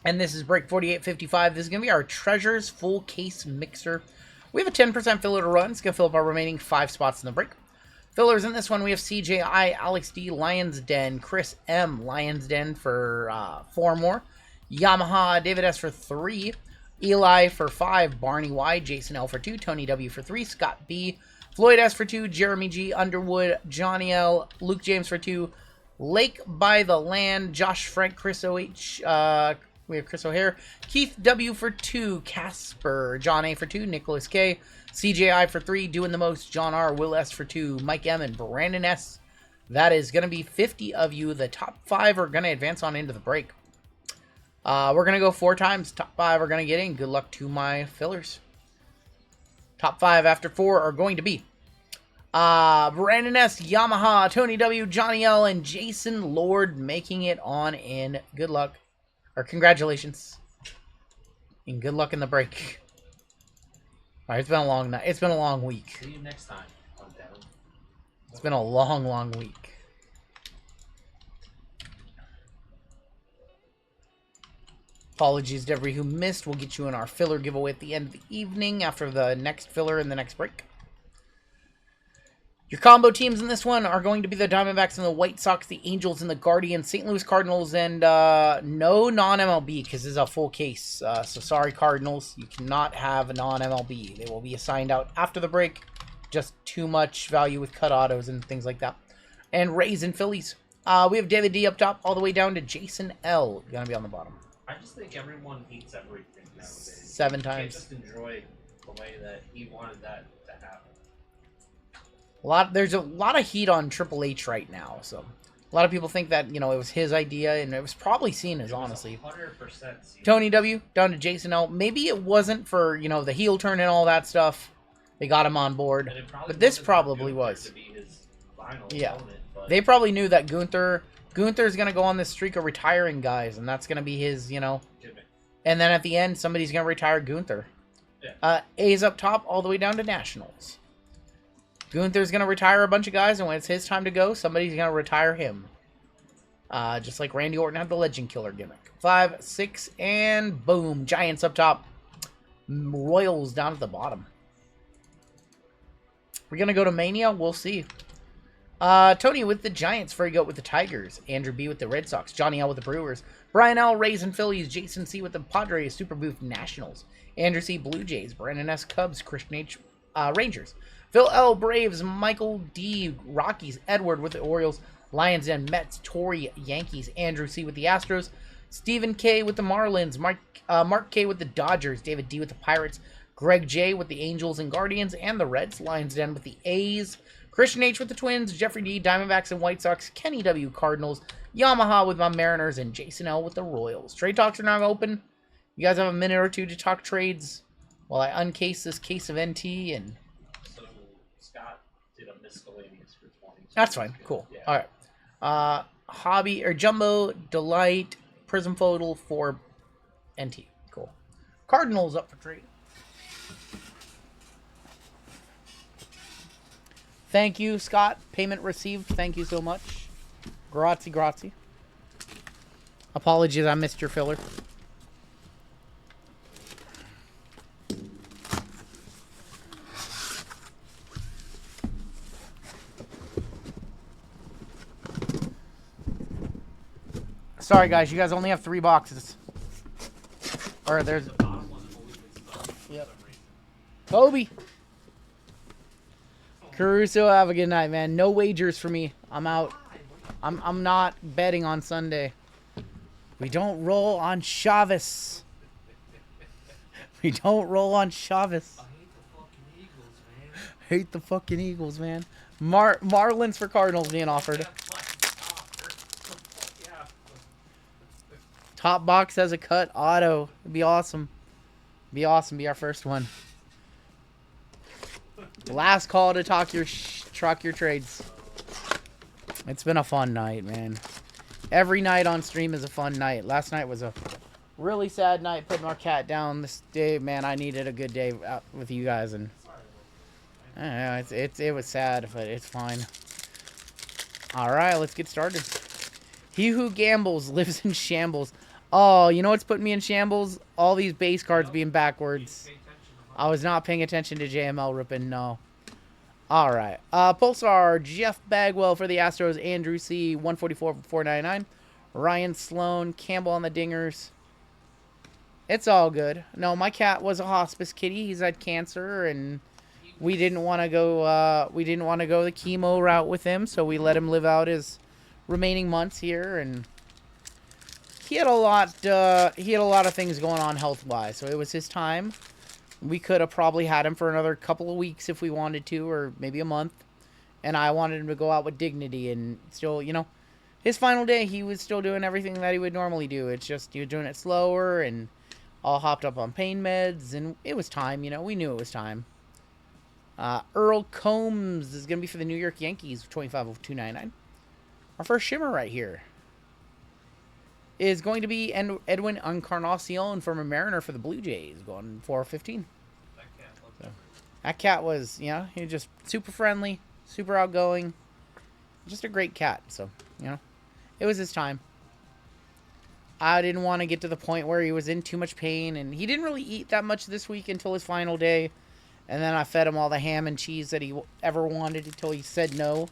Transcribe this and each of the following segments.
And this is break 4855. This is going to be our Treasures Full Case Mixer. We have a 10% filler to run. It's going to fill up our remaining 5 spots in the break. Fillers in this one, we have CJI, Alex D, Lions Den, Chris M, Lions Den for 4 more. Yamaha, David S for 3. Eli for 5. Barney Y, Jason L for 2. Tony W for 3. Scott B, Floyd S for 2. Jeremy G, Underwood, Johnny L, Luke James for 2. Lake by the Land, Josh Frank, Chris OH, we have Chris O'Hare, Keith W for 2, Casper, John A for 2, Nicholas K, CJI for 3, Doing the Most, John R, Will S for 2, Mike M, and Brandon S. That is going to be 50 of you. The top 5 are going to advance on into the break. We're going to go 4 times. Top 5 are going to get in. Good luck to my fillers. Top 5 after 4 are going to be Brandon S, Yamaha, Tony W, Johnny L, and Jason Lord making it on in. Good luck. Or congratulations. And good luck in the break. Alright, it's been a long night. It's been a long week. See you next time on Devin. It's been a long, long week. Apologies to everybody who missed. We'll get you in our filler giveaway at the end of the evening after the next filler in the next break. Your combo teams in this one are going to be the Diamondbacks and the White Sox, the Angels and the Guardians, St. Louis Cardinals, and no non-MLB because this is a full case. So sorry, Cardinals. You cannot have a non-MLB. They will be assigned out after the break. Just too much value with cut autos and things like that. And Rays and Phillies. We have David D up top all the way down to Jason L. Going to be on the bottom. I just think everyone hates everything nowadays. 7 You times. can't just enjoy the way that he wanted that to happen. There's a lot of heat on Triple H right now, so a lot of people think that, you know, it was his idea, and it was probably seen as, honestly. 100% Tony W, down to Jason L. Maybe it wasn't for, you know, the heel turn and all that stuff. They got him on board. But this probably was. To be his final yeah. opponent, but They probably knew that Gunther's going to go on this streak of retiring guys, and that's going to be his, you know. And then at the end, somebody's going to retire Gunther. Yeah. A's up top all the way down to Nationals. Gunther's going to retire a bunch of guys, and when it's his time to go, somebody's going to retire him. Just like Randy Orton had the Legend Killer gimmick. 5, 6, and boom. Giants up top. Royals down at the bottom. We're going to go to Mania. We'll see. Tony with the Giants. Furry Goat with the Tigers. Andrew B with the Red Sox. Johnny L with the Brewers. Brian L, Rays and Phillies. Jason C with the Padres. Super Booth Nationals. Andrew C, Blue Jays. Brandon S, Cubs. Christian H, Rangers. Phil L, Braves. Michael D, Rockies. Edward with the Orioles. Lions and Mets. Torrey, Yankees. Andrew C with the Astros. Stephen K with the Marlins. Mark K with the Dodgers. David D with the Pirates. Greg J with the Angels and Guardians and the Reds. Lions Den with the A's. Christian H with the Twins. Jeffrey D, Diamondbacks and White Sox. Kenny W, Cardinals. Yamaha with my Mariners. And Jason L with the Royals. Trade talks are now open. You guys have a minute or two to talk trades while I uncase this case of NT and... So Scott did a miscellaneous for 20. So that's fine. Cool. Yeah. All right. Hobby or Jumbo, Delight, Prism Photo for NT. Cool. Cardinals up for trade. Thank you, Scott. Payment received. Thank you so much. Grazie, grazie. Apologies, I missed your filler. Sorry, guys. You guys only have 3 boxes. Or there's... Yep. Kobe. Caruso, have a good night, man. No wagers for me. I'm out. I'm not betting on Sunday. We don't roll on Chavez. We don't roll on Chavez. Hate the fucking Eagles, man. Marlins for Cardinals being offered. Top box has a cut auto. It'd be awesome. Be awesome. Be our first one. Last call to talk your trades. It's been a fun night, man. Every night on stream is a fun night. Last night was a really sad night putting our cat down. This day, man, I needed a good day out with you guys, and I don't know, it was sad, but it's fine. All right, let's get started. He who gambles lives in shambles. Oh, you know what's putting me in shambles? All these base cards being backwards. I was not paying attention to JML ripping, no. Alright. Pulsar, Jeff Bagwell for the Astros, Andrew C, 144 for 499. Ryan Sloan, Campbell on the dingers. It's all good. No, my cat was a hospice kitty. He's had cancer, and we didn't want to go the chemo route with him, so we let him live out his remaining months here, and he had a lot of things going on health-wise, so it was his time. We could have probably had him for another couple of weeks if we wanted to, or maybe a month. And I wanted him to go out with dignity and still, you know, his final day, he was still doing everything that he would normally do. It's just he was doing it slower and all hopped up on pain meds, and it was time, you know. We knew it was time. Earl Combs is going to be for the New York Yankees, 25 of 299. Our first shimmer right here is going to be Edwin Encarnacion from a Mariner for the Blue Jays, going 4/15. So, that cat was, you know, he was just super friendly, super outgoing, just a great cat. So, you know, it was his time. I didn't want to get to the point where he was in too much pain, and he didn't really eat that much this week until his final day. And then I fed him all the ham and cheese that he ever wanted until he said no.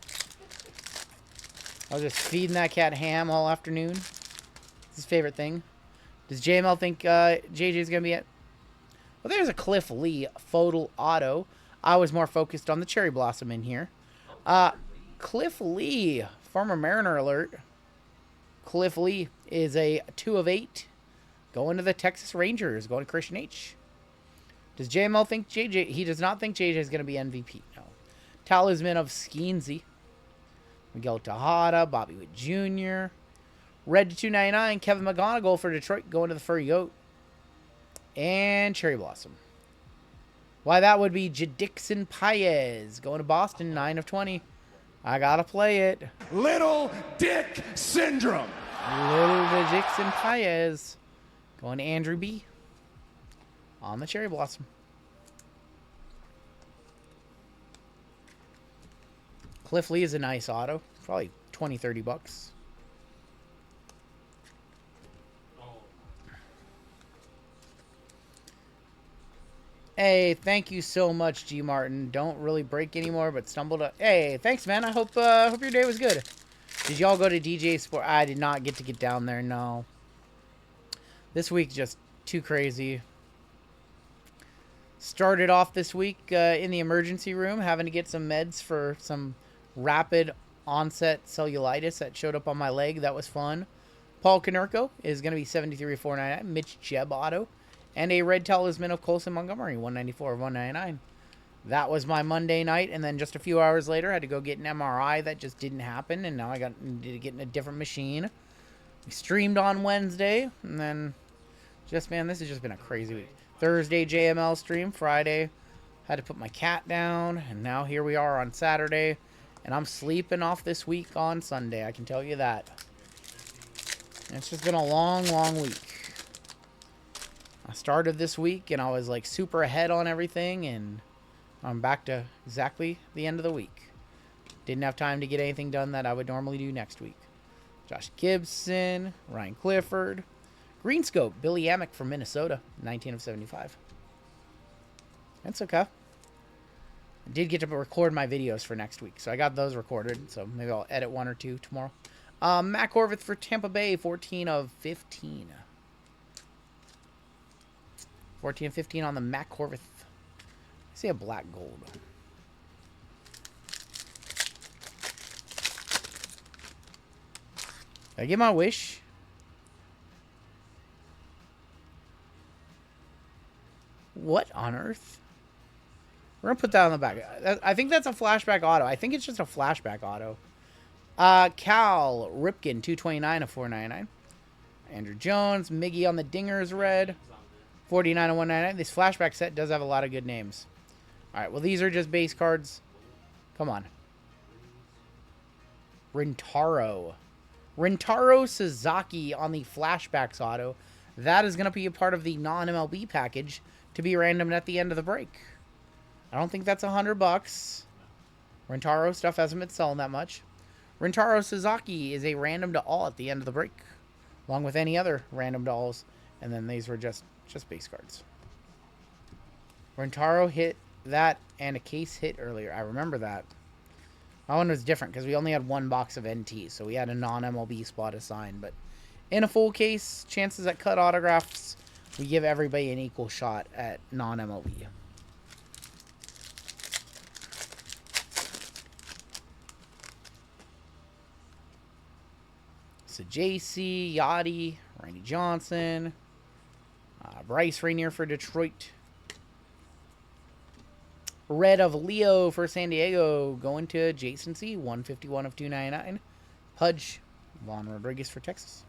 I was just feeding that cat ham all afternoon. It's his favorite thing. Does JML think JJ's going to be at? Well, there's a Cliff Lee photo auto. I was more focused on the Cherry Blossom in here. Cliff Lee, former Mariner alert. Cliff Lee is a 2 of 8. Going to the Texas Rangers. Going to Christian H. Does JML think JJ? He does not think JJ is going to be MVP. No. Talisman of Skeensy. Miguel Tejada. Bobby Witt Jr. Red to 299. Kevin McGonigal for Detroit. Going to the Furry Goat. And Cherry Blossom. Why, that would be Jadixon Paez. Going to Boston. 9 of 20. I got to play it. Little Dick Syndrome. Little Jadixon Paez. Going to Andrew B. On the Cherry Blossom. Cliff Lee is a nice auto. Probably 20, 30 bucks. Hey, thank you so much, G Martin. Don't really break anymore, but stumbled up. Hey, thanks, man. I hope your day was good. Did y'all go to DJ Sport? I did not get to get down there, no. This week, just too crazy. Started off this week in the emergency room, having to get some meds for some rapid onset cellulitis that showed up on my leg. That was fun. Paul Konerko is going to be 73 of 499. Mitch Jeb auto. And a red talisman of Colson Montgomery, 194 of 199. That was my Monday night, and then just a few hours later, I had to go get an MRI. That just didn't happen, and now I needed to get in a different machine. We streamed on Wednesday, and then just, man, this has just been a crazy week. Thursday, JML stream. Friday, had to put my cat down, and now here we are on Saturday, and I'm sleeping off this week on Sunday, I can tell you that. And it's just been a long, long week. I started this week, and I was, like, super ahead on everything, and I'm back to exactly the end of the week. Didn't have time to get anything done that I would normally do next week. Josh Gibson, Ryan Clifford, Greenscope, Billy Amick from Minnesota, 19 of 75. That's okay. I did get to record my videos for next week, so I got those recorded, so maybe I'll edit 1 or 2 tomorrow. Matt Horvath for Tampa Bay, 14 of 15. 14 of 15 on the Matt Horvath. I see a black gold. Did I get my wish? What on earth? We're going to put that on the back. I think that's a flashback auto. I think it's just a flashback auto. Cal Ripken, 229 of 499. Andrew Jones, Miggy on the dingers, red. 49 of 199. This flashback set does have a lot of good names. All right, well, these are just base cards. Come on. Rintaro Sasaki on the flashbacks auto. That is going to be a part of the non-MLB package to be randomed at the end of the break. I don't think that's $100. Rintaro stuff hasn't been selling that much. Rintaro Sasaki is a random to all at the end of the break. along with any other random dolls. And then these were just base cards. Rentaro hit that and a case hit earlier. I remember that. My one was different because we only had one box of NT, so we had a non-MLB spot assigned. But in a full case, chances at cut autographs, we give everybody an equal shot at non-MLB. So JC, Yachty, Randy Johnson, Bryce Rainier for Detroit. Red of Leo for San Diego going to Jason C. 151 of 299. Pudge, Juan Rodriguez for Texas.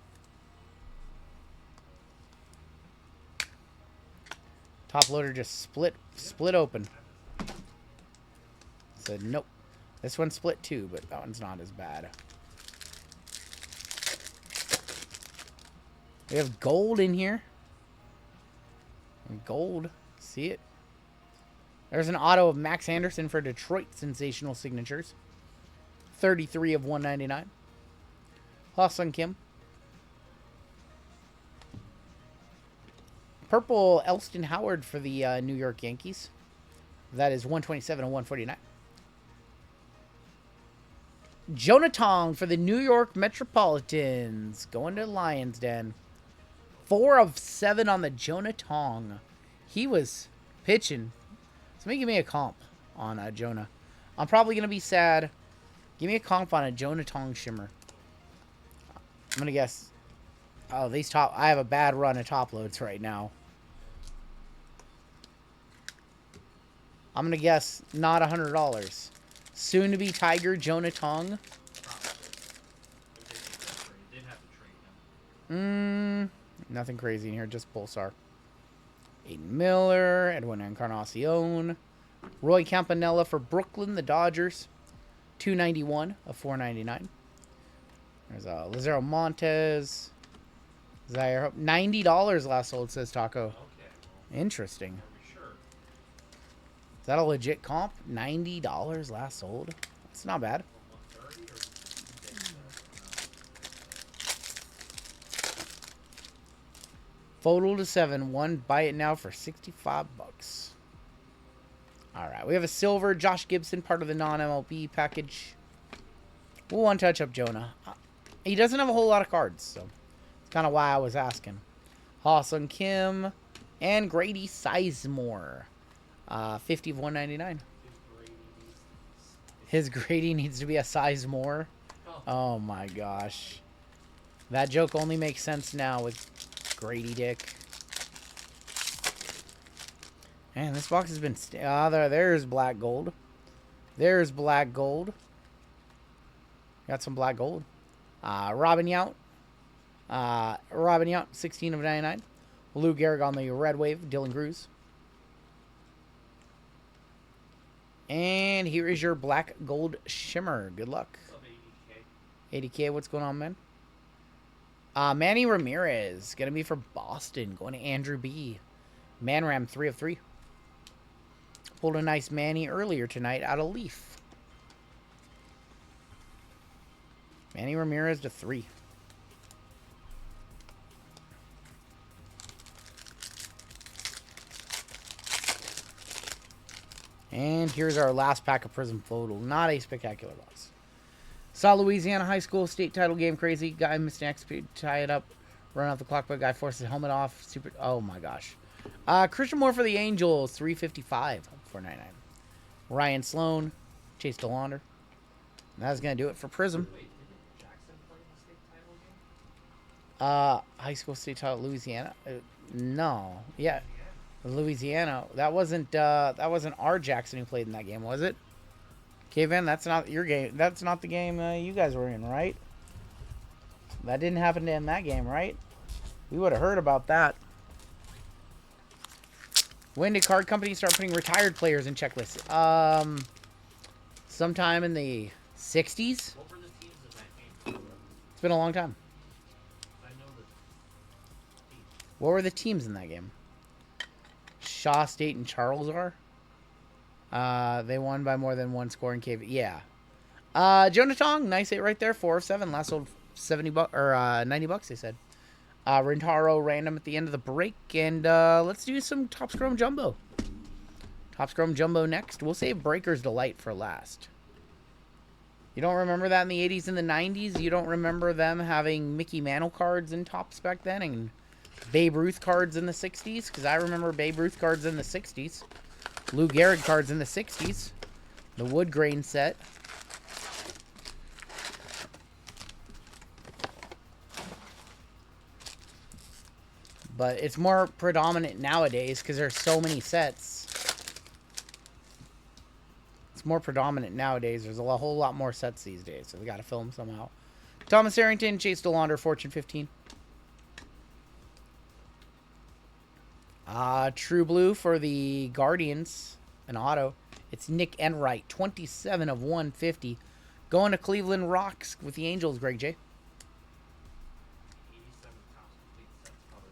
Top loader just split open. Said nope. This one split too, but that one's not as bad. We have gold in here. Gold. See it? There's an auto of Max Anderson for Detroit. Sensational signatures. 33 of 199. Ha-Seong Kim. Purple Elston Howard for the New York Yankees. That is 127 of 149. Jonah Tong for the New York Metropolitans. Going to Lions Den. 4 of 7 on the Jonah Tong. He was pitching. Somebody give me a comp on Jonah. I'm probably going to be sad. Give me a comp on a Jonah Tong Shimmer. I'm going to guess. Oh, these top. I have a bad run of top loads right now. I'm going to guess not $100. Soon to be Tiger Jonah Tong. Nothing crazy in here. Just Pulsar. Aiden Miller, Edwin Encarnacion, Roy Campanella for Brooklyn, the Dodgers, 291 of 499. There's Lazaro Montes, Zaire Hope, $90 last sold, says Taco. Okay, well, interesting. sure. Is that a legit comp? $90 last sold. That's not bad. 130 or Photo to 7-1. Buy it now for 65 bucks. All right, we have a silver Josh Gibson, part of the non-MLB package. We'll one touch up Jonah. He doesn't have a whole lot of cards, so that's kind of why I was asking. Ha-Seong Kim and Grady Sizemore, 50 of 199. His Grady needs to be a size more. Oh my gosh, that joke only makes sense now with Grady Dick. Man, this box has been... there's black gold. There's black gold. Got some black gold. Robin Yount. Robin Yount, 16 of 99. Lou Gehrig on the red wave. Dylan Cruz. And here is your black gold shimmer. Good luck. 80K, what's going on, man? Manny Ramirez, going to be for Boston. Going to Andrew B. Manram, 3 of 3. Pulled a nice Manny earlier tonight out of Leaf. Manny Ramirez to 3. And here's our last pack of Prism Photo. Not a spectacular box. Saw Louisiana High School state title game crazy. Guy missed an XP, tie it up, run out the clock, but guy forces helmet off. Super. Oh my gosh. Christian Moore for the Angels, 355, 499. Ryan Sloan, Chase DeLaunder. That's gonna do it for Prism. Wait, didn't Jackson play in the state title game? High school state title, Louisiana. No, yeah, Louisiana. That wasn't our Jackson who played in that game, was it? Okay, Van, that's not your game. That's not the game you guys were in, right? That didn't happen in that game, right? We would have heard about that. When did card companies start putting retired players in checklists? Sometime in the 60s. What were the teams in that game? It's been a long time. I know the teams. What were the teams in that game? Shaw State and Charles are. They won by more than one score in KV. Yeah. Jonah Tong, nice hit right there. 4 of 7. Last sold 70 bucks or 90 bucks. They said Rintaro random at the end of the break. And let's do some Topps Chrome Jumbo. Topps Chrome Jumbo next. We'll save Breaker's Delight for last. You don't remember that in the 80s and the 90s? You don't remember them having Mickey Mantle cards in Topps back then? And Babe Ruth cards in the 60s? Because I remember Babe Ruth cards in the 60s. Lou Gehrig cards in the 60s. The wood grain set. But it's more predominant nowadays because there's so many sets. It's more predominant nowadays. There's a whole lot more sets these days, so we got to fill them somehow. Thomas Harrington, Chase DeLaunder, Fortune 15. True Blue for the Guardians, an auto. It's Nick Enright, 27 of 150. Going to Cleveland Rocks with the Angels, Greg J. 87 counts complete sets, probably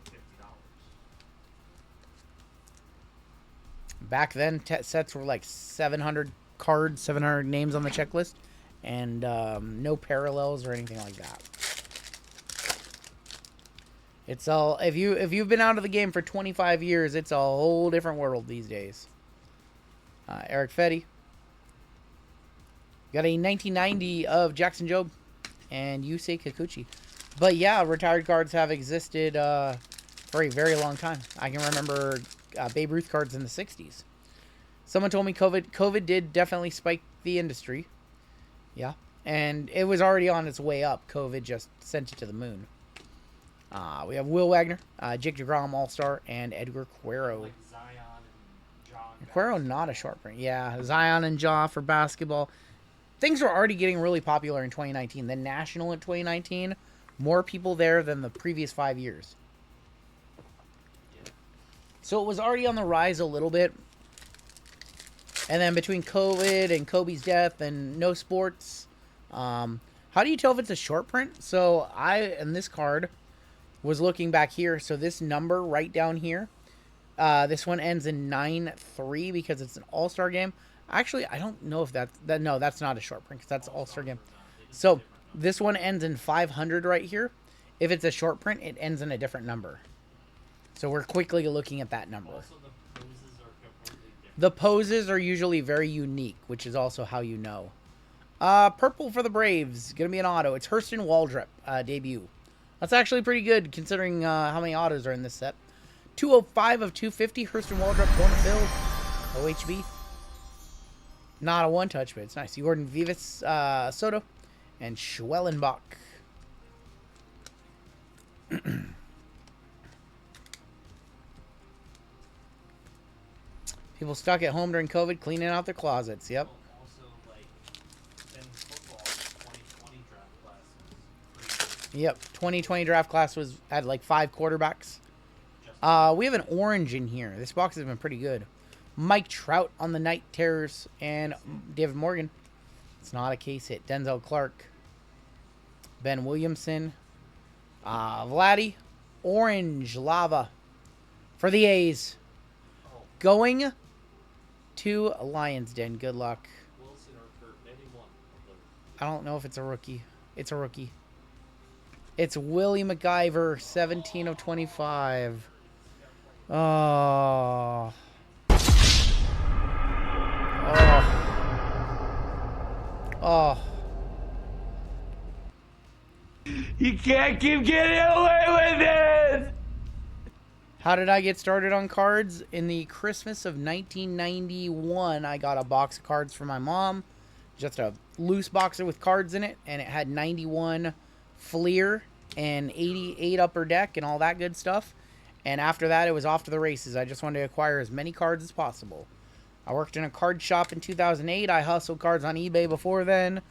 $50. Back then, sets were like 700 cards, 700 names on the checklist, and no parallels or anything like that. It's all if you've been out of the game for 25 years, it's a whole different world these days. Eric Fetty. Got a 1990 of Jackson Jobe and Yusei Kikuchi. But yeah, retired cards have existed for a very long time. I can remember Babe Ruth cards in the 60s. Someone told me COVID did definitely spike the industry. Yeah. And it was already on its way up. COVID just sent it to the moon. We have Will Wagner, Jake DeGrom All-Star, and Edgar Cuero. Like Zion and John. Cuero not a short print. Yeah, Zion and Ja for basketball. Things were already getting really popular in 2019. The National in 2019, more people there than the previous 5 years. Yeah. So it was already on the rise a little bit. And then between COVID and Kobe's death and no sports, how do you tell if it's a short print? So in this card, was looking back here. So this number right down here, this one ends in 9-3 because it's an All-Star game. Actually, I don't know if no, that's not a short print because that's an All-Star game. So this one ends in 500 right here. If it's a short print, it ends in a different number. So we're quickly looking at that number. Also, the poses are completely different. The poses are usually very unique, which is also how you know. Purple for the Braves. Going to be an auto. It's Hurston Waldrep debut. That's actually pretty good considering how many autos are in this set. 205 of 250. Hurston Waldrep, corner field. OHB. Not a one-touch, but it's nice. Jordan Vivas, Soto, and Schwellenbach. People stuck at home during COVID cleaning out their closets. Yep. Also, like, in football, 2020 draft class was Yep. 2020 draft class had like 5 quarterbacks. We have an orange in here. This box has been pretty good. Mike Trout on the Night Terrors and David Morgan. It's not a case hit. Denzel Clark. Ben Williamson. Vladdy. Orange Lava for the A's. Going to Lions Den. Good luck. Wilson or Kurt, maybe one of those. I don't know if it's a rookie. It's a rookie. It's Willie McIver, 17 of 25. Oh. Oh. You can't keep getting away with it! How did I get started on cards? In the Christmas of 1991, I got a box of cards from my mom. Just a loose box with cards in it, and it had 91 Fleer and 88 Upper Deck and all that good stuff. And after that, it was off to the races. I just wanted to acquire as many cards as possible. I worked in a card shop in 2008. I hustled cards on eBay before then.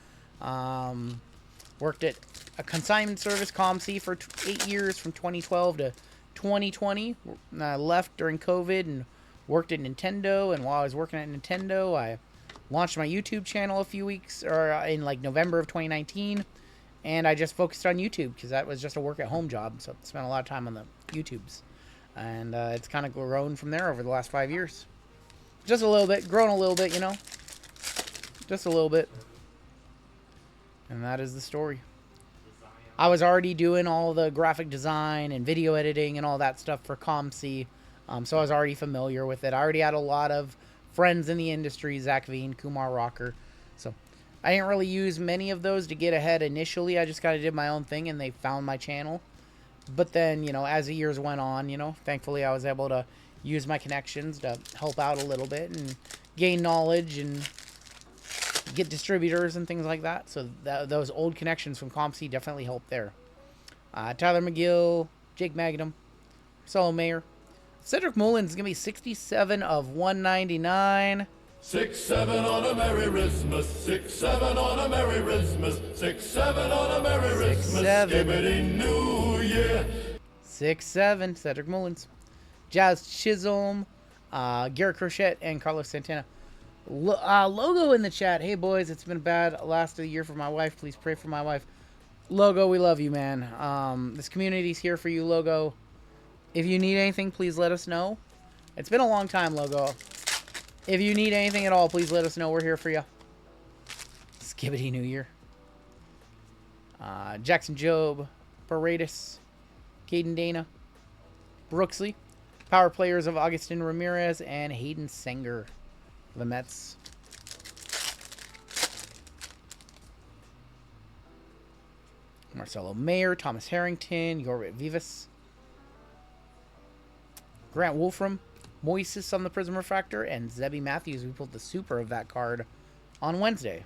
Worked at a consignment service, ComC, for 8 years from 2012 to 2020. I left during COVID and worked at Nintendo. And while I was working at Nintendo, I launched my YouTube channel a few weeks, or in like November of 2019. And I just focused on YouTube because that was just a work-at-home job. So I spent a lot of time on the YouTubes. And it's kind of grown from there over the last 5 years. Just a little bit. Grown a little bit, you know. Just a little bit. And that is the story. The Zion I was already doing all the graphic design and video editing and all that stuff for ComC, so I was already familiar with it. I already had a lot of friends in the industry, Zach Veen, Kumar Rocker, so I didn't really use many of those to get ahead initially. I just kind of did my own thing, and they found my channel. But then, you know, as the years went on, you know, thankfully I was able to use my connections to help out a little bit and gain knowledge and get distributors and things like that. So those old connections from ComC definitely helped there. Tyler McGill, Jake Magnum, Solo Mayor. Cedric Mullins is going to be 67 of 199. 6-7 on a Merry Christmas, 6-7 on a Merry Christmas, 6-7 on a Merry Christmas, 6-7. Skibbity New Year. 6-7, Cedric Mullins. Jazz Chisholm, Garrett Crochet, and Carlos Santana. Logo in the chat. Hey, boys, it's been a bad last of the year for my wife. Please pray for my wife. Logo, we love you, man. This community's here for you, Logo. If you need anything, please let us know. It's been a long time, Logo. If you need anything at all, please let us know. We're here for you. Skibbity New Year. Jackson Job, Paredes, Caden Dana, Brooksley. Power players of Augustin Ramirez and Hayden Sanger for the Mets. Marcelo Mayer, Thomas Harrington, Yorvit Vivas. Grant Wolfram, Moises on the Prism Refractor, and Zebby Matthews. We pulled the super of that card on Wednesday.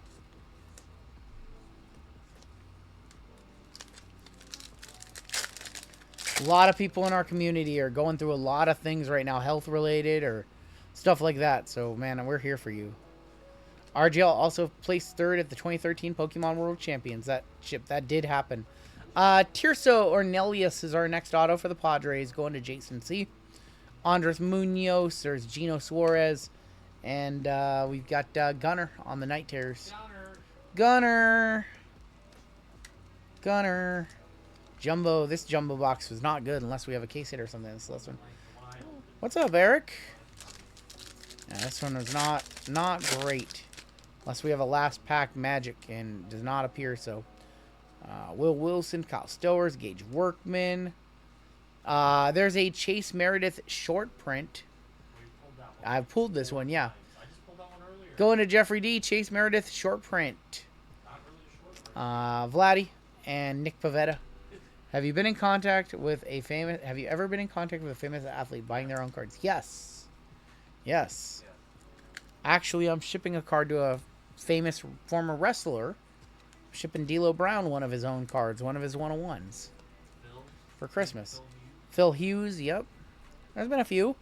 A lot of people in our community are going through a lot of things right now, health related or stuff like that. So, man, we're here for you. RGL also placed third at the 2013 Pokemon World Champions. That did happen. Tirso Ornelius is our next auto for the Padres, going to Jason C. Andres Munoz, there's Gino Suarez, and we've got Gunner on the Night Terrors. Gunner. Jumbo. This jumbo box was not good unless we have a case hit or something. This last one. What's up, Eric? Yeah, this one was not great. Unless we have a last pack magic and does not appear so. Will Wilson, Kyle Stowers, Gage Workman. There's a Chase Meredith short print. I pulled this one, yeah. Going to Jeffrey D. Chase Meredith short print. Vladdy and Nick Pavetta. Have you been in contact with a famous? Have you ever been in contact with a famous athlete buying their own cards? Yes. Yes. Actually, I'm shipping a card to a famous former wrestler. I'm shipping D'Lo Brown one of his own cards, one of his 101s for Christmas. Phil Hughes, yep. There's been a few.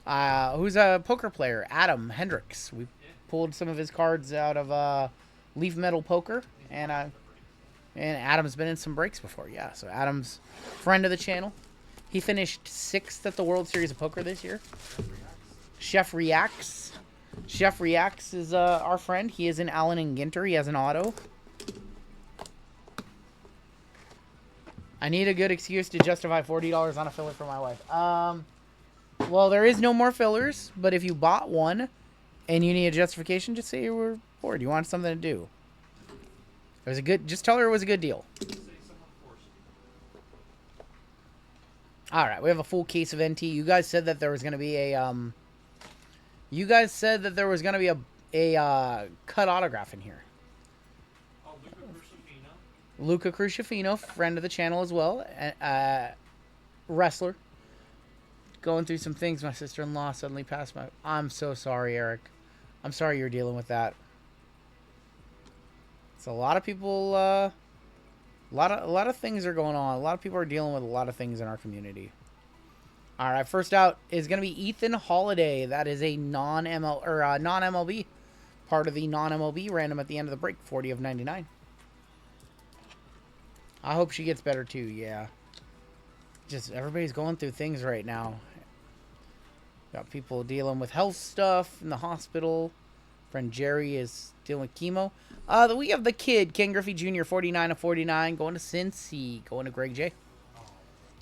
Who's a poker player? Adam Hendricks. We pulled some of his cards out of Leaf Metal Poker, and Adam's been in some breaks before, yeah. So Adam's friend of the channel. He finished 6th at the World Series of Poker this year. Chef Reacts. Chef Reacts is our friend. He is in Allen and Ginter. He has an auto. I need a good excuse to justify $40 on a filler for my wife. Well, there is no more fillers, but if you bought one and you need a justification, just say you were bored. You want something to do. It was a good. Just tell her it was a good deal. All right, we have a full case of NT. You guys said that there was going to be a You guys said that there was going to be a cut autograph in here. Oh, Luca Crucifino, friend of the channel as well, wrestler. Going through some things. My sister-in-law suddenly passed my. I'm so sorry, Eric. I'm sorry you're dealing with that. So a lot of people, a lot of things are going on. A lot of people are dealing with a lot of things in our community. All right, first out is going to be Ethan Holiday. That is a non-MLB, part of the non-MLB random at the end of the break. 40 of 99. I hope she gets better too. Yeah, just everybody's going through things right now. Got people dealing with health stuff in the hospital. Friend Jerry is dealing with chemo. We have the kid, Ken Griffey Jr., 49 of 49, going to Cincy, going to Greg J.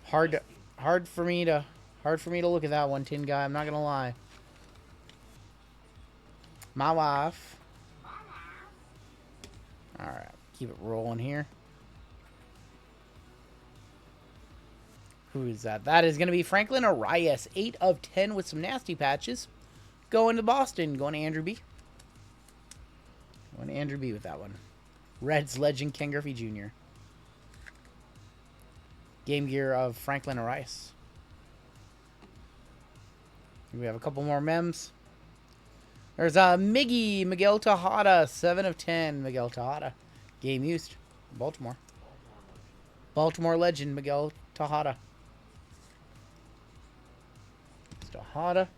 Hard for me to look at that one, Tin Guy. I'm not gonna lie. My wife. All right, keep it rolling here. Who is that? That is going to be Franklin Arias. 8 of 10 with some nasty patches. Going to Boston. Going to Andrew B. Going to Andrew B with that one. Reds legend Ken Griffey Jr. Game gear of Franklin Arias. We have a couple more mems. There's Miguel Tejada. 7 of 10. Miguel Tejada. Game used. Baltimore. Baltimore legend Miguel Tejada. Tejada.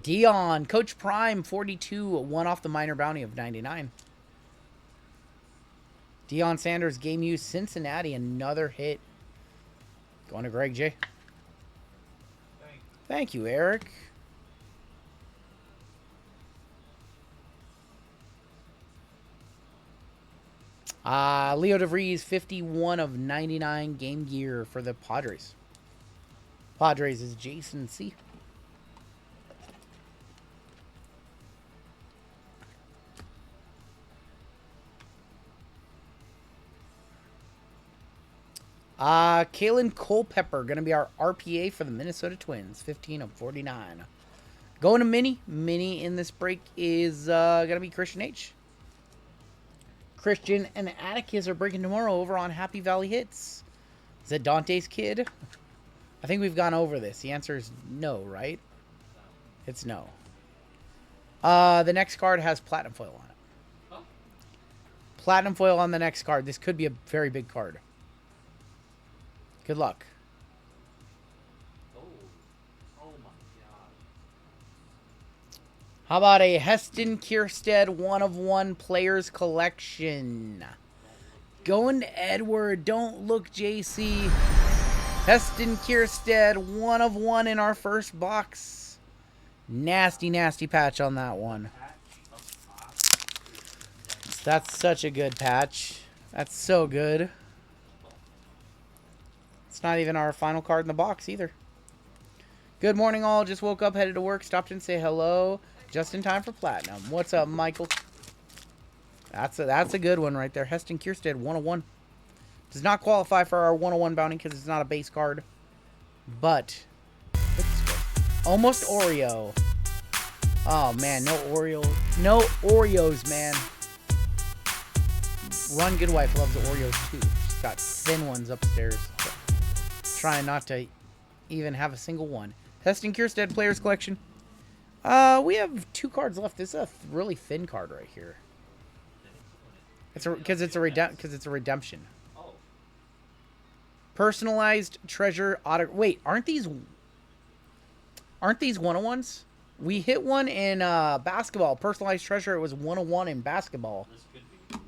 Dion, Coach Prime, 42, 1 off the minor bounty of 99. Deion Sanders, game use, Cincinnati, another hit. Going to Greg J. Thank you, Eric. Leo DeVries, 51 of 99 game gear for the Padres. Padres is Jason C. Kalen Culpepper, going to be our RPA for the Minnesota Twins. 15 of 49. Going to Mini. Mini in this break is going to be Christian H. Christian and Atticus are breaking tomorrow over on Happy Valley Hits. Is that Dante's kid? I think we've gone over this. The answer is no, right? It's no. The next card has platinum foil on it. Huh? Platinum foil on the next card. This could be a very big card. Good luck. Oh my God. How about a Heston Kierstead 1 of 1 Players Collection? Going to Edward. Don't look, JC. Heston Kierstead 1 of 1 in our first box. Nasty, nasty patch on that one. That's such a good patch. That's so good. It's not even our final card in the box either. Good morning, all. Just woke up, headed to work, stopped in to say hello. Just in time for platinum. What's up, Michael? That's a good one right there. Heston Kierstead, 101. Does not qualify for our 101 bounty because it's not a base card. But it's almost Oreo. Oh man, no Oreo. No Oreos, man. Run Good Wife loves the Oreos too. She's got thin ones upstairs. Trying not to even have a single one. Heston Kierstead Players Collection. We have 2 cards left. This is a really thin card right here. It's because it's a redemption. Oh. Personalized treasure auto. Wait, aren't these 101s? We hit one in basketball. Personalized treasure. It was 101 in basketball.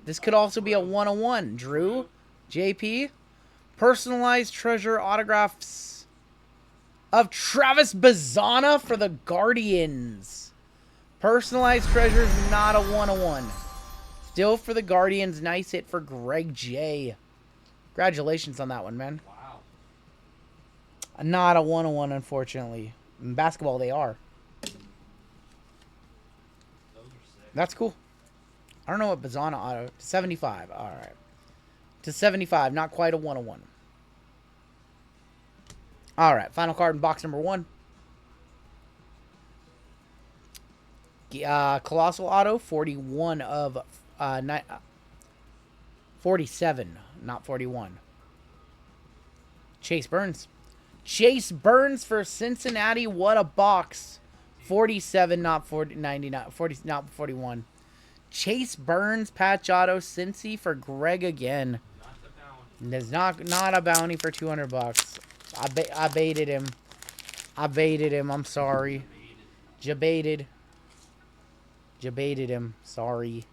This could also be a 101. Drew, JP. Personalized treasure autographs of Travis Bazzana for the Guardians. Personalized treasure is not a 101. Still for the Guardians. Nice hit for Greg J. Congratulations on that one, man. Wow. Not a 101, unfortunately. In basketball, they are. Those are sick. That's cool. I don't know what Bazzana auto. 75. All right. To 75. Not quite a 101. All right. Final card in box number 1. Colossal auto. 41 of 47. Not 41. Chase Burns. Chase Burns for Cincinnati. What a box. 47, not 40, 99, 40, not 41. Chase Burns, patch auto, Cincy for Greg again. There's not a bounty for 200 bucks. I baited him. I'm sorry. Jabaited him. Sorry.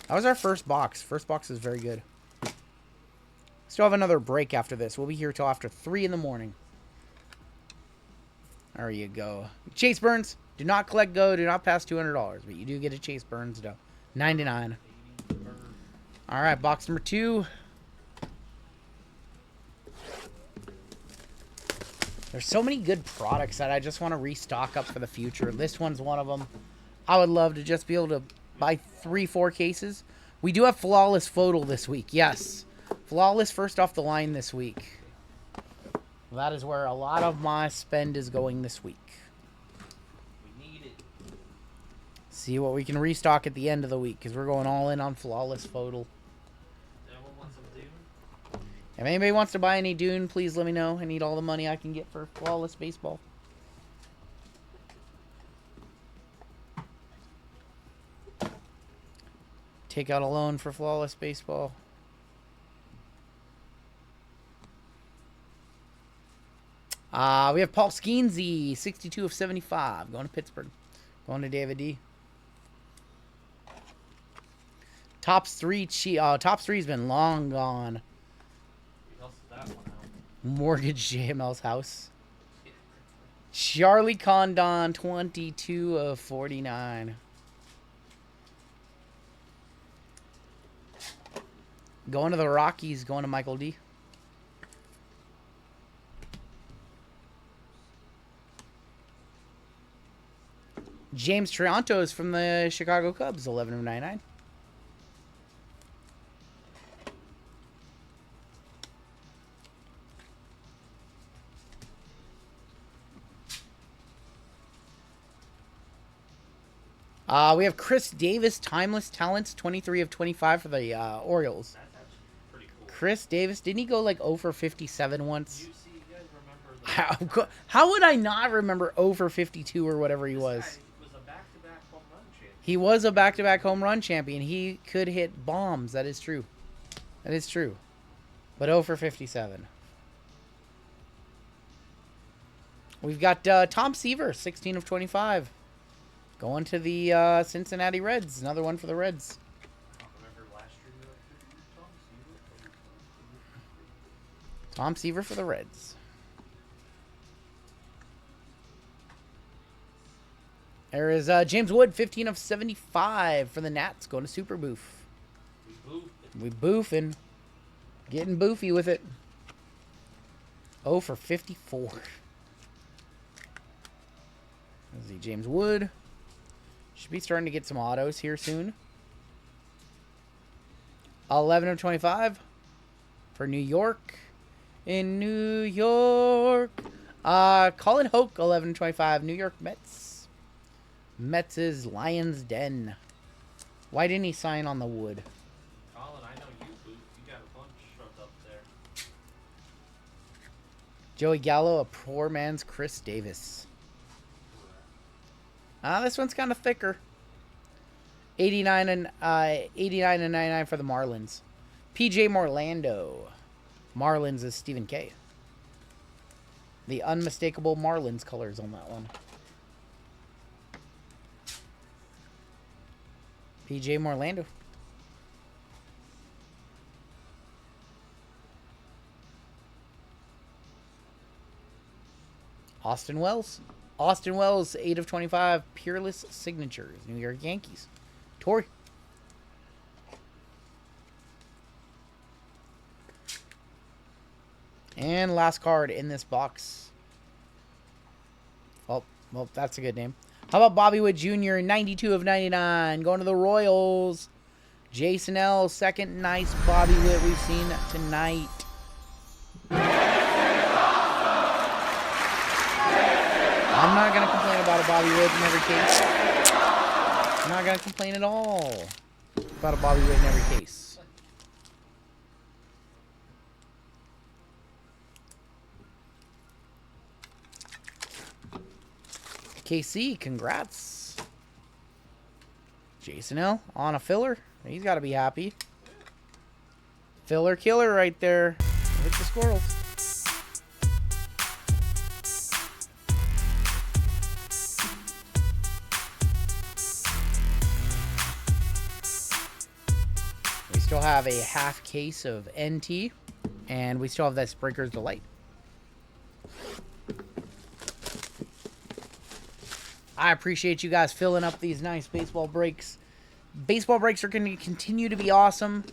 That was our first box. First box is very good. Still have another break after this. We'll be here till after 3 in the morning. There you go. Chase Burns. Do not collect go. Do not pass $200. But you do get a Chase Burns though. 99. All right, box number 2. There's so many good products that I just want to restock up for the future. This one's one of them. I would love to just be able to buy 3-4 cases. We do have Flawless Photo this week. Yes. Flawless first off the line this week. That is where a lot of my spend is going this week. We need it. See what we can restock at the end of the week, because we're going all in on Flawless Photo. Anyone want some Dune? If anybody wants to buy any Dune, please let me know. I need all the money I can get for Flawless Baseball. Take out a loan for Flawless Baseball. We have Paul Skeensy, 62 of 75, going to Pittsburgh. Going to David D. Tops 3 has been long gone. We hustled that one out. Mortgage JML's house. Charlie Condon, 22 of 49. Going to the Rockies, going to Michael D. James Triantos from the Chicago Cubs, 11 of 99. We have Chris Davis, Timeless Talents, 23 of 25 for the Orioles. That's actually pretty cool. Chris Davis, didn't he go like 0 for 57 once? You see, you guys remember the How would I not remember 0 for 52 or whatever he This was? guy was a back-to-back home run champion. He was a back-to-back home run champion. He could hit bombs. That is true. That is true. But 0 for 57. We've got Tom Seaver, 16 of 25. Going to the Cincinnati Reds. Another one for the Reds. I don't remember last year. Tom Seaver for the Reds. There is James Wood, 15 of 75 for the Nats. Going to Super Boof. We boofing. Getting boofy with it. 0 for 54. Let's see, James Wood. Should be starting to get some autos here soon. 11 of 25 for New York. In New York. Colin Hoke, 11 of 25. New York Mets. Mets' Lions Den. Why didn't he sign on the wood? Colin, I know you, Booth. You got a bunch shoved up there. Joey Gallo, a poor man's Chris Davis. This one's kind of thicker. 89 and 99 for the Marlins. PJ Morlando. Marlins is Stephen K. The unmistakable Marlins colors on that one. PJ Morlando. Austin Wells. Austin Wells, 8 of 25, Peerless Signatures, New York Yankees. Torrey. And last card in this box. Oh, well, that's a good name. How about Bobby Witt Jr., 92 of 99, going to the Royals. Jason L., second nice Bobby Witt we've seen tonight. I'm not going to complain about a Bobby Witt in every case. I'm not going to complain at all about a Bobby Witt in every case. KC, congrats. Jason L. on a filler. He's got to be happy. Filler killer right there. With the squirrels. We still have a half case of NT. And we still have that Sprinker's Delight. I appreciate you guys filling up these nice baseball breaks. Baseball breaks are going to continue to be awesome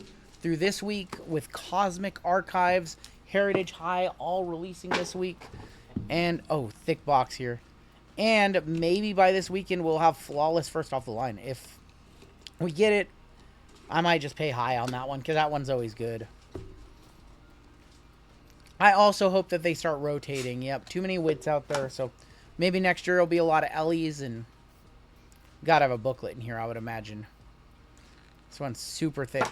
through this week with Cosmic Archives, Heritage High all releasing this week. And, oh, thick box here. And maybe by this weekend we'll have Flawless first off the line. If we get it, I might just pay high on that one because that one's always good. I also hope that they start rotating. Yep, too many wits out there. So maybe next year it'll be a lot of Ellies and gotta have a booklet in here, I would imagine. This one's super thick.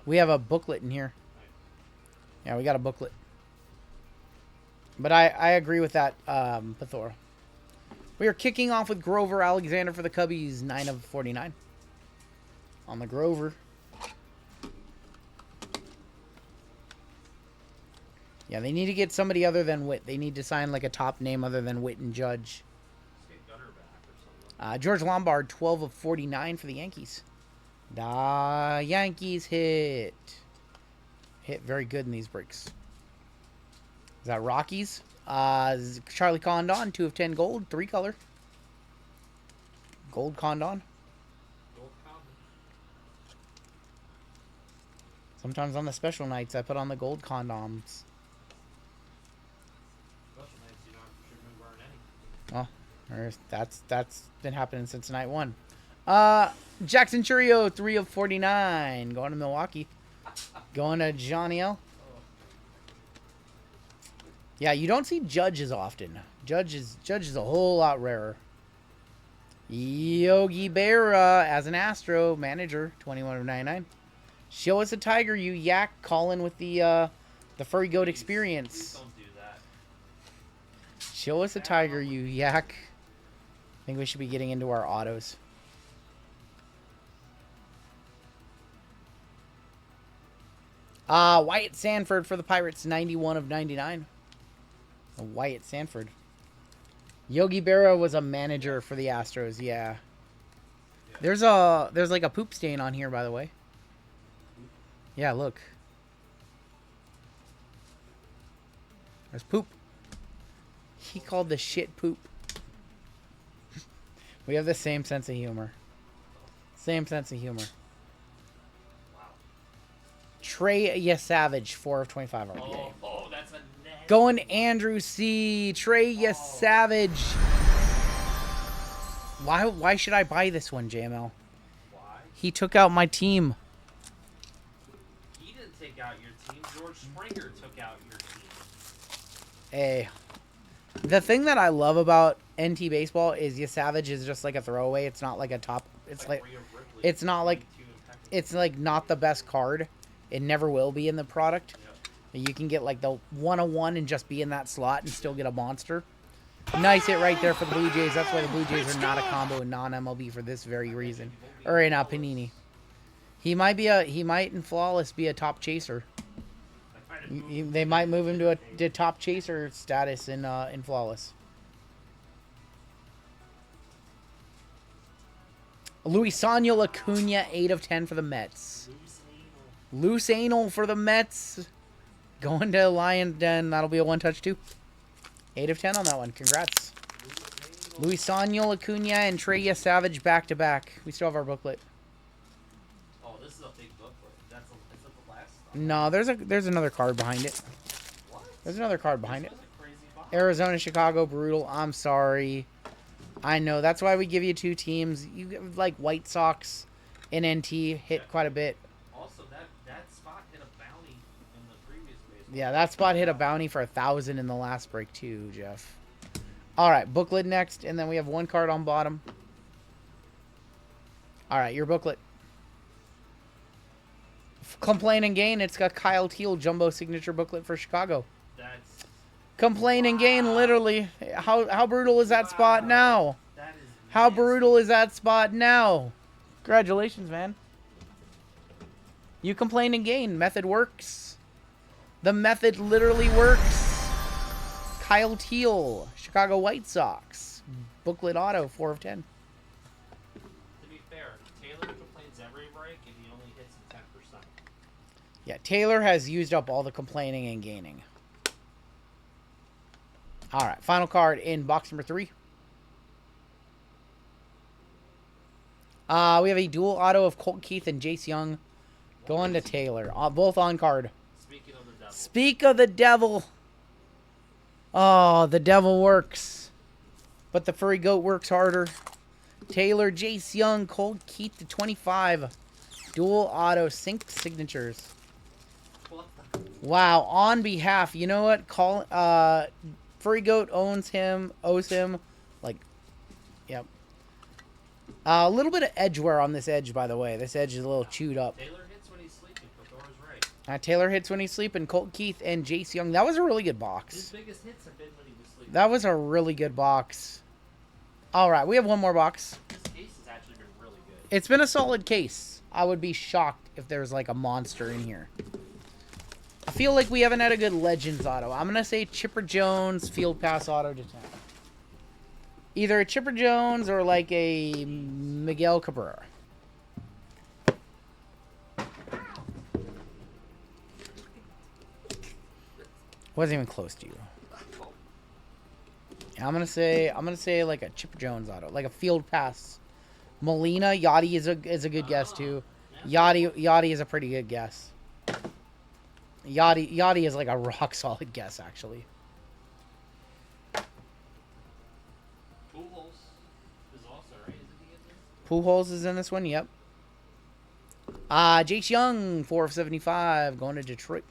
We have a booklet in here. Yeah, we got a booklet. But I agree with that, Pathor. We are kicking off with Grover Alexander for the Cubbies, 9 of 49. On the Grover. Yeah, they need to get somebody other than Witt. They need to sign like a top name other than Witt and Judge. George Lombard, 12 of 49 for the Yankees. The Yankees hit. Hit very good in these breaks. Is that Rockies? Charlie Condon, 2 of 10 gold, 3 color. Gold Condon. Sometimes on the special nights, I put on the gold condoms. Oh, that's been happening since night 1. Jackson Churio, 3 of 49. Going to Milwaukee. Going to Johnny L. Yeah, you don't see Judge as often. Judge is a whole lot rarer. Yogi Berra as an Astro manager, 21 of 99. Show us a tiger, you yak. Calling with the furry goat experience. Please don't do that. Show us a tiger, you yak. I think we should be getting into our autos. Wyatt Sanford for the Pirates, 91 of 99. Wyatt Sanford. Yogi Berra was a manager for the Astros, yeah. There's like a poop stain on here, by the way. Yeah, look. There's poop. He called the shit poop. We have the same sense of humor. Same sense of humor. Trey Savage, 4 of 25 RGL. Oh, that's a net. Going Andrew C. Trey Savage. Why should I buy this one, JML? Why? He took out my team. He didn't take out your team. George Springer took out your team. Hey. The thing that I love about NT baseball is Savage is just like a throwaway. It's not like a top. It's like Rhea Ripley, it's not like 22 impeccable. it's like not the best card. It never will be in the product. Yep. You can get like the 101 and just be in that slot and still get a monster. Nice hit right there for the Blue Jays. That's why the Blue Jays are not a combo in non-MLB for this very reason. Or in Panini. He might in Flawless be a top chaser. They might move him to a top chaser status in Flawless. Luisano Acuna, 8 of 10 for the Mets. Loose anal for the Mets. Going to Lion Den. That'll be a 1-touch too. 8 of 10 on that one. Congrats. Luisano Acuna and Trey Savage back to back. We still have our booklet. Oh, this is a big booklet. Is that the last? No, there's another card behind it. What? There's another card behind it. This was a crazy box. Arizona, Chicago, brutal. I'm sorry. I know. That's why we give you 2 teams. You get, like White Sox and NT hit quite a bit. Also, that spot hit a bounty in the previous baseball. Yeah, that spot hit a bounty for 1,000 in the last break too, Jeff. All right, booklet next, and then we have 1 card on bottom. All right, your booklet. Complain and Gain. It's got Kyle Teal jumbo signature booklet for Chicago. That's Complain and Gain, literally. How brutal is that spot now? that is How nasty. brutal is that spot now? Congratulations, man. You complain and gain. Method works. The method literally works. Kyle Teal, Chicago White Sox. Booklet auto, 4 of 10. To be fair, Taylor complains every break and he only hits in 10%. Yeah, Taylor has used up all the complaining and gaining. All right, final card in box number 3. We have a dual auto of Colt Keith and Jace Young going to Taylor. Both on card. Speaking of the devil. Speak of the devil. Oh, the devil works. But the furry goat works harder. Taylor, Jace Young, Cold Keith to 25. Dual auto sync signatures. What the? Wow, on behalf, you know what? Furry Goat owes him, like, yep. A little bit of edge wear on this edge, by the way. This edge is a little chewed up. Taylor hits when he's sleeping. Kothor's right. Taylor hits when he's sleeping. Colt Keith and Jace Young. That was a really good His box. biggest hits have been when he was sleeping. That was a really good box. All right, we have one more box. This case has actually been really good. It's been a solid case. I would be shocked if there's like a monster in here. I feel like we haven't had a good Legends auto. I'm going to say Chipper Jones Field Pass auto to 10. Either a Chipper Jones or like a Miguel Cabrera. Wasn't even close to you. Yeah, I'm gonna say like a Chipper Jones auto, like a Field Pass. Molina, Yachty is a good guess too. Yachty is a pretty good guess. Yachty is like a rock solid guess actually. Pujols is also right. Isn't he in there? Pujols is in this one, yep. Jace Young, 4 of 75, going to Detroit.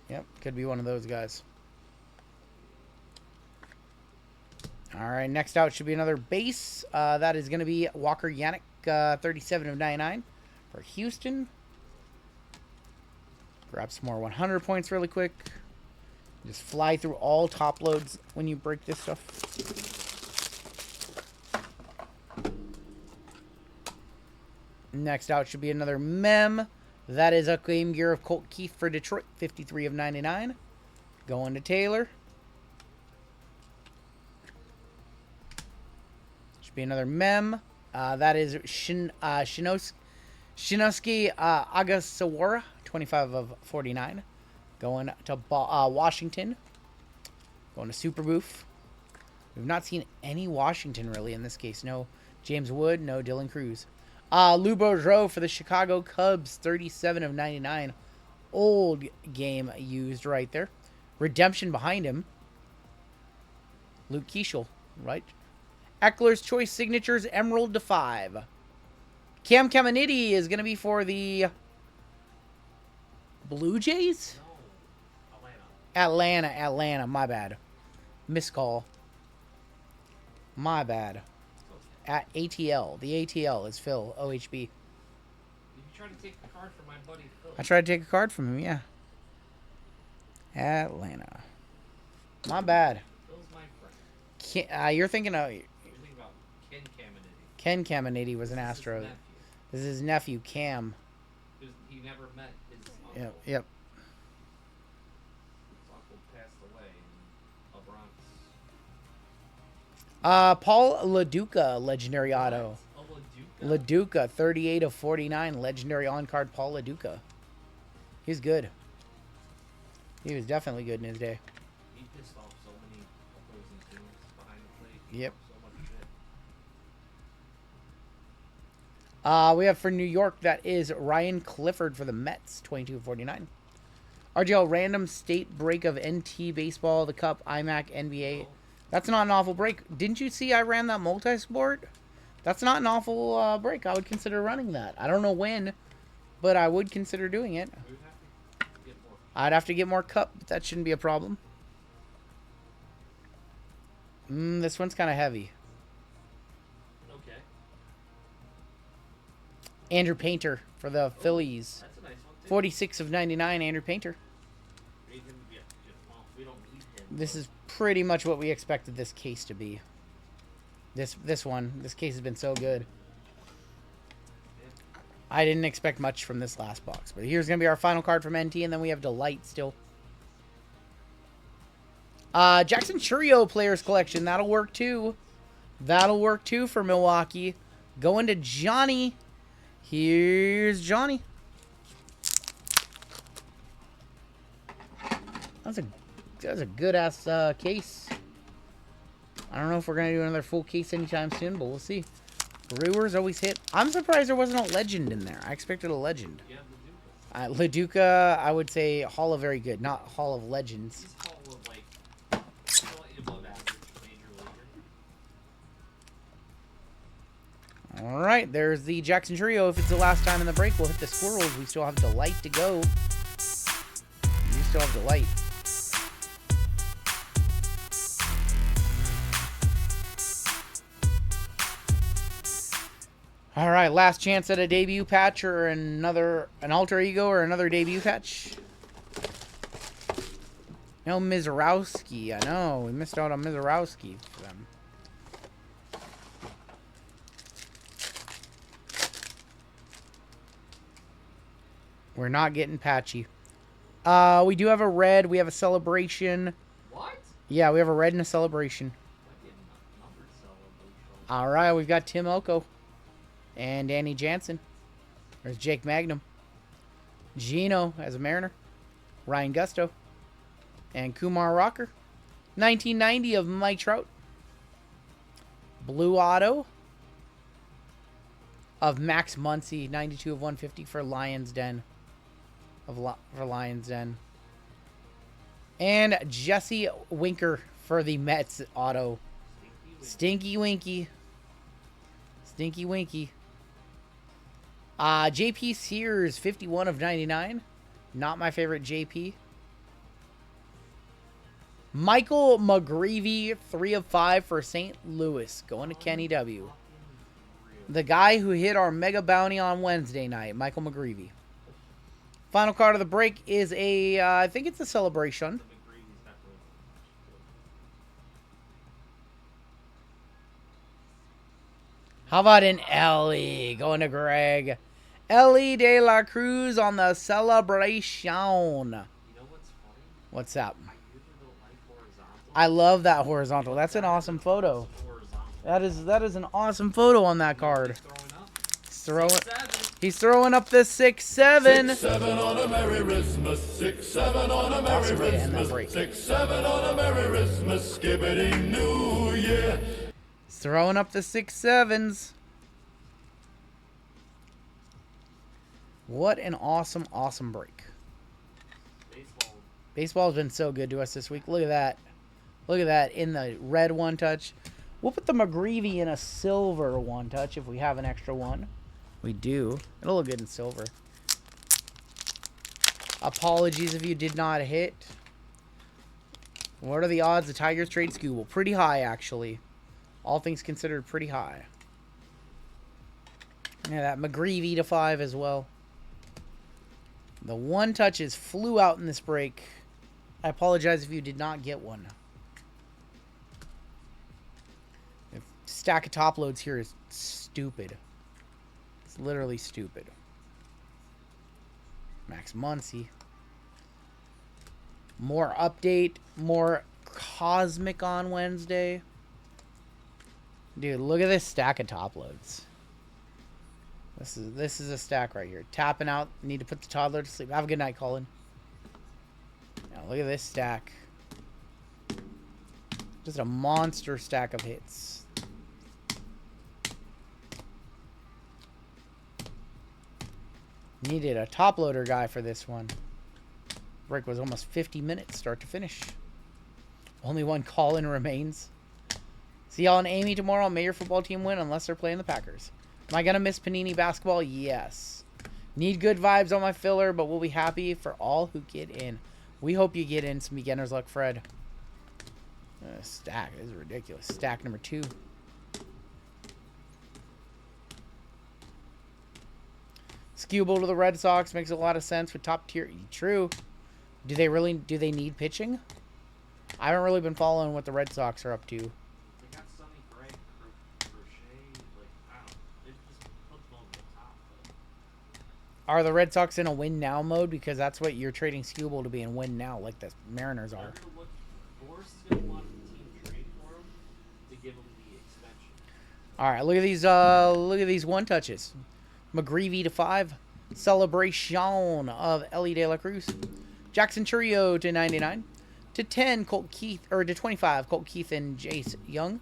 Yep, could be one of those guys. All right, next out should be another base. That is going to be Walker Yannick, 37 of 99 for Houston. Grab some more 100 points really quick. Just fly through all top loads when you break this stuff. Next out should be another mem. That is a Game Gear of Colt Keith for Detroit, 53 of 99. Going to Taylor. Should be another mem. That is Shinosuke Agasawara, 25 of 49. Going to Washington. Going to Super Boof. We've not seen any Washington really in this case. No James Wood, no Dylan Cruz. Lou Boudreau for the Chicago Cubs, 37 of 99. Old game used right there. Redemption behind him. Luke Keeschel, right? Eckler's Choice Signatures, Emerald to 5. Cam Caminiti is going to be for the Blue Jays? No. Atlanta. Atlanta, my bad. Miscall. My bad. At ATL. The ATL is Phil, OHB. Did you try to take the card from my buddy Phil? I tried to take a card from him, yeah. Atlanta. My bad. Phil's my friend. You're thinking of... You're thinking about Ken Caminiti. Ken Caminiti was an This is Astro. his nephew. This is his nephew, Cam. He never met his uncle. Yep. His uncle passed away in a Bronx. Paul LaDuca, legendary auto. Oh, LaDuca. LaDuca, 38 of 49, legendary on-card Paul LaDuca. He's good. He was definitely good in his day. He pissed off so many opposing teams behind the plate. Yep. So much shit. We have for New York, that is Ryan Clifford for the Mets, 22 of 49. RGL, random state break of NT Baseball, the Cup, IMAC, NBA. That's not an awful break. Didn't you see I ran that multi-sport? That's not an awful break. I would consider running that. I don't know when, but I would consider doing it. We would have to get more. I'd have to get more cup, but that shouldn't be a problem. This one's kind of heavy. Okay. Andrew Painter for the Phillies. That's a nice one, too. 46 of 99, Andrew Painter. We need him to be well, we don't need him. This is pretty much what we expected this case to be. This case has been so good. I didn't expect much from this last box, but here's going to be our final card from NT, and then we have Delight still. Jackson Churio Players Collection. That'll work too. That'll work too for Milwaukee. Going to Johnny. Here's Johnny. That's a good-ass case. I don't know if we're going to do another full case anytime soon, but we'll see. Brewers always hit. I'm surprised there wasn't a legend in there. I expected a legend. Yeah, LaDuca. LaDuca, I would say Hall of Very Good, not Hall of Legends. He's Hall of, like, All right, there's the Jackson Trio. If it's the last time in the break, we'll hit the squirrels. We still have Delight to go. We still have Delight. All right, last chance at a debut patch or an alter ego or another debut patch. No Mizorowski. I know we missed out on Mizorowski for them. We're not getting patchy. We do have a red. We have a celebration. What? Yeah, we have a red and a celebration. I get numbered celebration. All right, we've got Tim Oko and Danny Jansen. There's Jake Magnum. Gino as a Mariner. Ryan Gusto. And Kumar Rocker. 1990 of Mike Trout. Blue Auto of Max Muncy. 92 of 150 for Lions Den. For Lions Den. And Jesse Winker for the Mets auto. Stinky Winky. Stinky Winky. JP Sears, 51 of 99. Not my favorite JP. Michael McGreevy, 3 of 5 for St. Louis. Going to Kenny W. The guy who hit our mega bounty on Wednesday night, Michael McGreevy. Final card of the break is a, I think it's a celebration. How about an Ellie going to Greg? Ellie De La Cruz on the celebration. You know what's funny? What's up? I usually don't like horizontal. I love that horizontal. That's an awesome photo. That is an awesome photo on that card. He's throwing up the 6-7. 6-7 on a Merry Christmas. 6-7 on a Merry Christmas. 6-7 on a Merry Christmas. Skibbity New Year. He's throwing up the 6-7s. What an awesome, awesome break. Baseball's been so good to us this week. Look at that. Look at that in the red one touch. We'll put the McGreevy in a silver one touch if we have an extra one. We do. It'll look good in silver. Apologies if you did not hit. What are the odds the Tigers trade Scooble? Pretty high, actually. All things considered, pretty high. Yeah, that McGreevy to 5 as well. The one touches flew out in this break. I apologize if you did not get one. The stack of top loads here is stupid. It's literally stupid. Max Muncy. More update. More cosmic on Wednesday. Dude, look at this stack of top loads. This is a stack right here. Tapping out. Need to put the toddler to sleep. Have a good night, Colin. Now look at this stack. Just a monster stack of hits. Needed a top loader guy for this one. Break was almost 50 minutes start to finish. Only one call-in remains. See y'all and Amy tomorrow. May your football team win unless they're playing the Packers. Am I going to miss Panini basketball? Yes. Need good vibes on my filler, but we'll be happy for all who get in. We hope you get in some beginner's luck, Fred. Stack. This is ridiculous. Stack number 2. Skewable to the Red Sox makes a lot of sense with top tier. True. Do they need pitching? I haven't really been following what the Red Sox are up to. They got Sonny Gray, Crochet, like, I don't know. They just put them over the top. But... Are the Red Sox in a win now mode? Because that's what you're trading Skewable to be in win now, like the Mariners are. Boris is going to want the team trade for him to give him the extension. All right, look at these one touches. McGreevy to 5. Celebration of Ellie De La Cruz. Jackson Trio to 99. To 10, Colt Keith, or to 25, Colt Keith and Jace Young.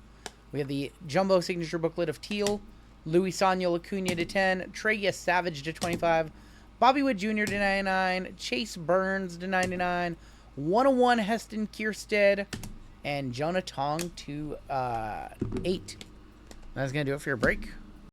We have the Jumbo Signature Booklet of Teal. Luis Samuel Acuna to 10. Trey Savage to 25. Bobby Wood Jr. to 99. Chase Burns to 99. 101 Heston Kierstead. And Jonah Tong to 8. That's going to do it for your break.